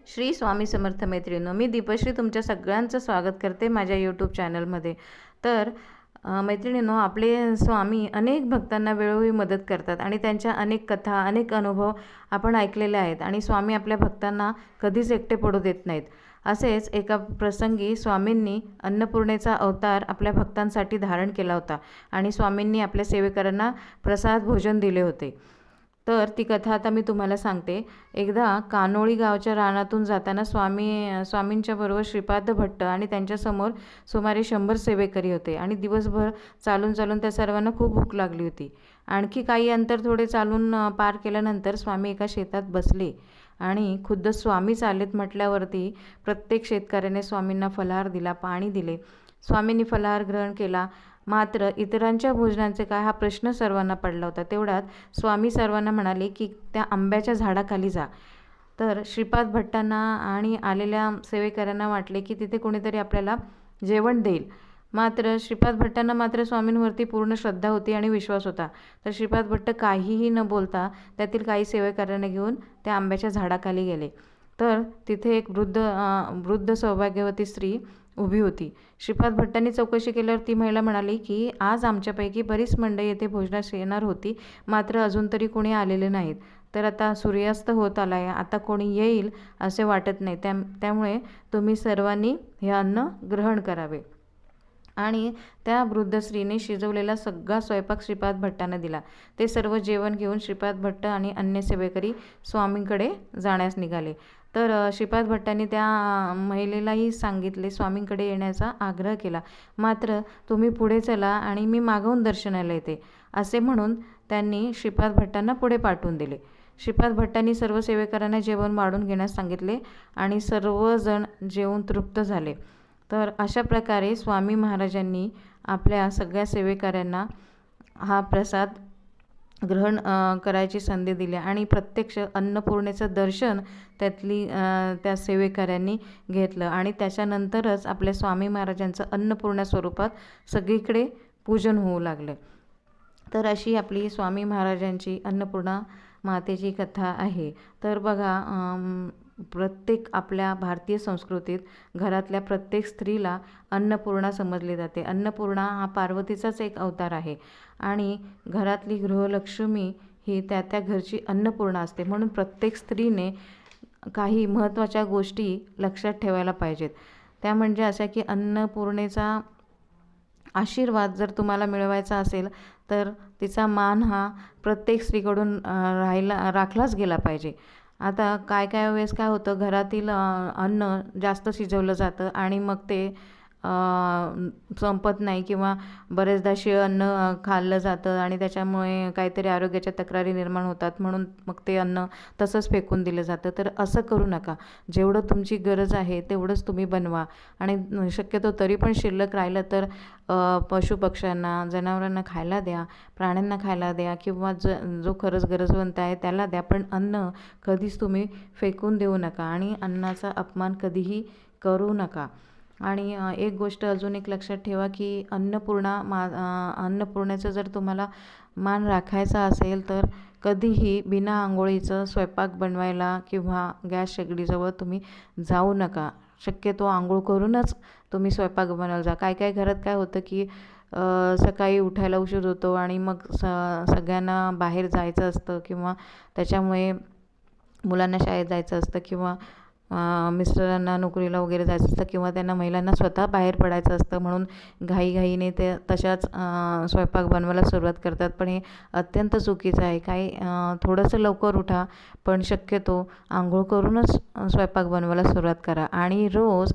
श्री स्वामी समर्थ मैत्रिणींनो, मी दीपश्री तुमच्या सगळ्यांचं स्वागत करते माझ्या यूट्यूब चॅनलमध्ये. तर मैत्रिणींनो, आपले स्वामी अनेक भक्तांना वेळोवेळी मदत करतात आणि त्यांच्या अनेक कथा, अनेक अनुभव आपण ऐकलेले आहेत आणि स्वामी आपल्या भक्तांना कधीच एकटे पडू देत नाहीत. असेच एका प्रसंगी स्वामींनी अन्नपूर्णेचा अवतार आपल्या भक्तांसाठी धारण केला होता आणि स्वामींनी आपल्या सेवेकरांना प्रसाद भोजन दिले होते. तर ती कथा आता मी तुम्हाला सांगते. एकदा कानोळी गावच्या रानातून जाताना स्वामींच्या बरोबर श्रीपाद भट्ट आणि त्यांच्यासमोर सुमारे 100 सेवेकरी होते आणि दिवसभर चालून चालून त्या सर्वांना खूप भूक लागली होती. आणखी काही अंतर थोडे चालून पार केल्यानंतर स्वामी एका शेतात बसले आणि खुद्द स्वामीच आलेत म्हटल्यावरती प्रत्येक शेतकऱ्याने स्वामींना फलाहार दिला, पाणी दिले. स्वामींनी फलाहार ग्रहण केला. मात्र इतरांच्या भोजनांचे काय, हा प्रश्न सर्वांना पडला होता. तेवढ्यात स्वामी सर्वांना म्हणाले की त्या आंब्याच्या झाडाखाली जा. तर श्रीपाद भट्टांना आणि आलेल्या सेवेकऱ्यांना वाटले की तिथे कोणीतरी आपल्याला जेवण देईल. मात्र श्रीपाद भट्टांना मात्र स्वामींवरती पूर्ण श्रद्धा होती आणि विश्वास होता. तर श्रीपाद भट्ट काहीही न बोलता त्यातील काही सेवेकऱ्यांना घेऊन त्या आंब्याच्या झाडाखाली गेले. तर तिथे एक वृद्ध सौभाग्यवती स्त्री उभी होती. श्रीपाद भट्टांनी चौकशी केल्यावर ती महिला म्हणाली की आज आमच्यापैकी बरीच मंडळी येथे भोजनास येणार होती, मात्र अजून तरी कोणी आलेले नाहीत. तर आता सूर्यास्त होत आला आहे, आता कोणी येईल असे वाटत नाही. त्यामुळे तुम्ही सर्वांनी हे अन्न ग्रहण करावे. आणि त्या वृद्ध स्त्रीने शिजवलेला सगळा स्वयंपाक श्रीपाद भट्टांना दिला. ते सर्व जेवण घेऊन श्रीपाद भट्ट आणि अन्य सेवेकरी स्वामींकडे जाण्यास निघाले. तर श्रीपाद भट्टांनी त्या महिलेलाही सांगितले, स्वामींकडे येण्याचा आग्रह केला. मात्र तुम्ही पुढे चला आणि मी मागवून दर्शनाला येते असे म्हणून त्यांनी श्रीपाद भट्टांना पुढे पाठवून दिले. श्रीपाद भट्टांनी सर्व सेवेकरांना जेवण वाढून घेण्यास सांगितले आणि सर्वजण जेवून तृप्त झाले. तर अशा प्रकारे स्वामी महाराजांनी आपल्या सगळ्या सेवेकऱ्यांना हा प्रसाद ग्रहण करायची संधी दिली आणि प्रत्यक्ष अन्नपूर्णेचं दर्शन त्या सेवेकऱ्यांनी घेतलं आणि त्याच्यानंतरच आपल्या स्वामी महाराजांचं अन्नपूर्णा स्वरूपात सगळीकडे पूजन होऊ लागलं. तर अशी आपली स्वामी महाराजांची अन्नपूर्णा मातेची कथा आहे. तर बघा, प्रत्येक आपल्या भारतीय संस्कृतीत घरातल्या प्रत्येक स्त्रीला अन्नपूर्णा समजली जाते. अन्नपूर्णा हा पार्वतीचाच एक अवतार आहे आणि घरातली गृहलक्ष्मी ही त्या घरची अन्नपूर्णा असते. म्हणून प्रत्येक स्त्रीने काही महत्त्वाच्या गोष्टी लक्षात ठेवायला पाहिजेत. त्या म्हणजे अशा की अन्नपूर्णेचा आशीर्वाद जर तुम्हाला मिळवायचा असेल तर तिचा मान हा प्रत्येक स्त्रीकडून राखलाच गेला पाहिजे. आता काय काय वेळेस काय होतं, घरातील अन्न जास्त शिजवलं जातं आणि मग ते संपत नाही किंवा बरेचदा शिळं अन्न खाल्लं जातं आणि त्याच्यामुळे काहीतरी आरोग्याच्या तक्रारी निर्माण होतात, म्हणून मग ते अन्न तसंच फेकून दिलं जातं. तर असं करू नका. जेवढं तुमची गरज आहे तेवढंच तुम्ही बनवा आणि शक्यतो तरी पण शिल्लक राहिलं तर पशुपक्ष्यांना, जनावरांना खायला द्या, प्राण्यांना खायला द्या किंवा जो खरंच गरजवंत आहे त्याला द्या. पण अन्न कधीच तुम्ही फेकून देऊ नका आणि अन्नाचा अपमान कधीही करू नका. आणि एक गोष्ट अजून एक लक्षात ठेवा की अन्नपूर्णेचं जर तुम्हाला मान राखायचा असेल तर कधीही बिना आंघोळीचं स्वयंपाक बनवायला किंवा गॅस शेगडीजवळ तुम्ही जाऊ नका. शक्यतो आंघोळ करूनच तुम्ही स्वयंपाक बनवायला जा. काय घरात काय होतं की सकाळी उठायला उशीर होतो आणि मग सगळ्यांना बाहेर जायचं असतं किंवा त्याच्यामुळे मुलांना शाळेत जायचं असतं किंवा मिस्टरांना नोकरीला वगैरे जायचं असतं किंवा त्यांना महिलांना स्वतः बाहेर पडायचं असतं, म्हणून घाईघाईने ते तशाच स्वयंपाक बनवायला सुरुवात करतात. पण हे अत्यंत चुकीचं आहे. थोडंसं लवकर उठा, पण शक्यतो आंघोळ करूनच स्वयंपाक बनवायला सुरुवात करा आणि रोज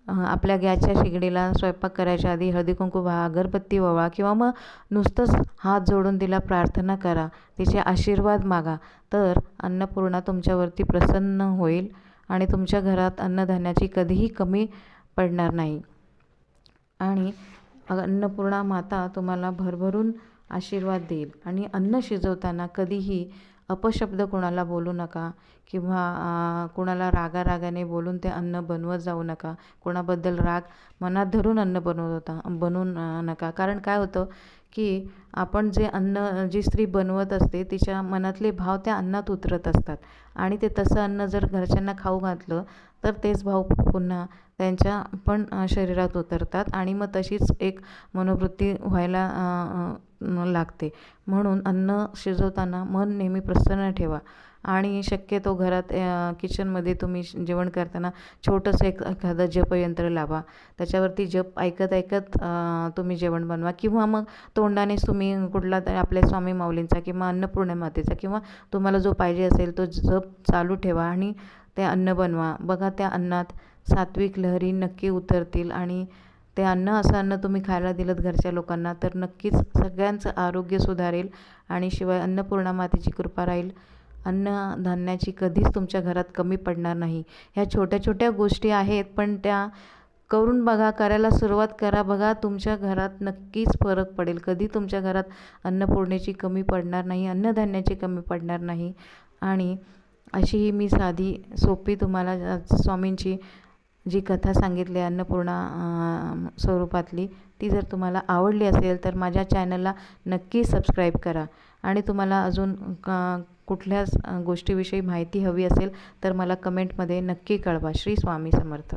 आपल्या गॅसच्या शेगडीला स्वयंपाक करायच्या आधी हळदी कुंकू वाहा, अगरबत्ती ओवाळा किंवा मग नुसतंच हात जोडून तिला प्रार्थना करा, तिचे आशीर्वाद मागा. तर अन्नपूर्णा तुमच्यावरती प्रसन्न होईल आणि तुमच्या घरात अन्नधान्याची कधीही कमी पडणार नाही आणि अन्नपूर्णा माता तुम्हाला भरभरून आशीर्वाद देईल. आणि अन्न शिजवताना कधीही अपशब्द कोणाला बोलू नका किंवा कोणाला रागाने बोलून ते अन्न बनवत जाऊ नका. कोणाबद्दल राग मनात धरून अन्न बनवू नका. कारण काय होतं की आपण जी स्त्री बनवत असते तिच्या मनातले भाव त्या अन्नात उतरत असतात आणि ते तसं अन्न जर घरच्यांना खाऊ घातलं तर तेच भाव पुन्हा त्यांच्या पण शरीरात उतरतात आणि मग तशीच एक मनोवृत्ती व्हायला लागते. म्हणून अन्न शिजवताना मन नेहमी प्रसन्न ठेवा आणि शक्यतो घरात किचनमध्ये तुम्ही जेवण करताना छोटंसं एखादं जपयंत्र लावा. त्याच्यावरती जप ऐकत ऐकत तुम्ही जेवण बनवा किंवा मग तोंडानेच तुम्ही कुठला तरी आपल्या स्वामी माऊलींचा किंवा अन्नपूर्णा मातेचा किंवा तुम्हाला जो पाहिजे असेल तो जप चालू ठेवा आणि ते अन्न बनवा. बघा त्या अन्नात सात्विक लहरी नक्की उतरतील आणि ते अन्न असं अन्न तुम्ही खायला दिलंत घरच्या लोकांना तर नक्कीच सगळ्यांचं आरोग्य सुधारेल आणि शिवाय अन्नपूर्णा मातेची कृपा राहील. अन्नधान्याची कधीच तुमच्या घरात कमी पडणार नाही. ह्या छोट्या छोट्या गोष्टी आहेत पण त्या करून बघा, करायला सुरुवात करा. बघा तुमच्या घरात नक्कीच फरक पडेल. कधी तुमच्या घरात अन्नपूर्णेची कमी पडणार नाही, अन्नधान्याची कमी पडणार नाही. आणि अशी ही मी साधी सोपी तुम्हाला स्वामींची जी कथा सांगितली अन्नपूर्णा स्वरूपातली ती जर तुम्हाला आवडली असेल तर माझ्या चॅनलला नक्की सबस्क्राईब करा. आणि तुम्हाला अजून कुठल्याच गोष्टीविषयी माहिती हवी असेल तर मला कमेंटमध्ये नक्की कळवा. श्री स्वामी समर्थ.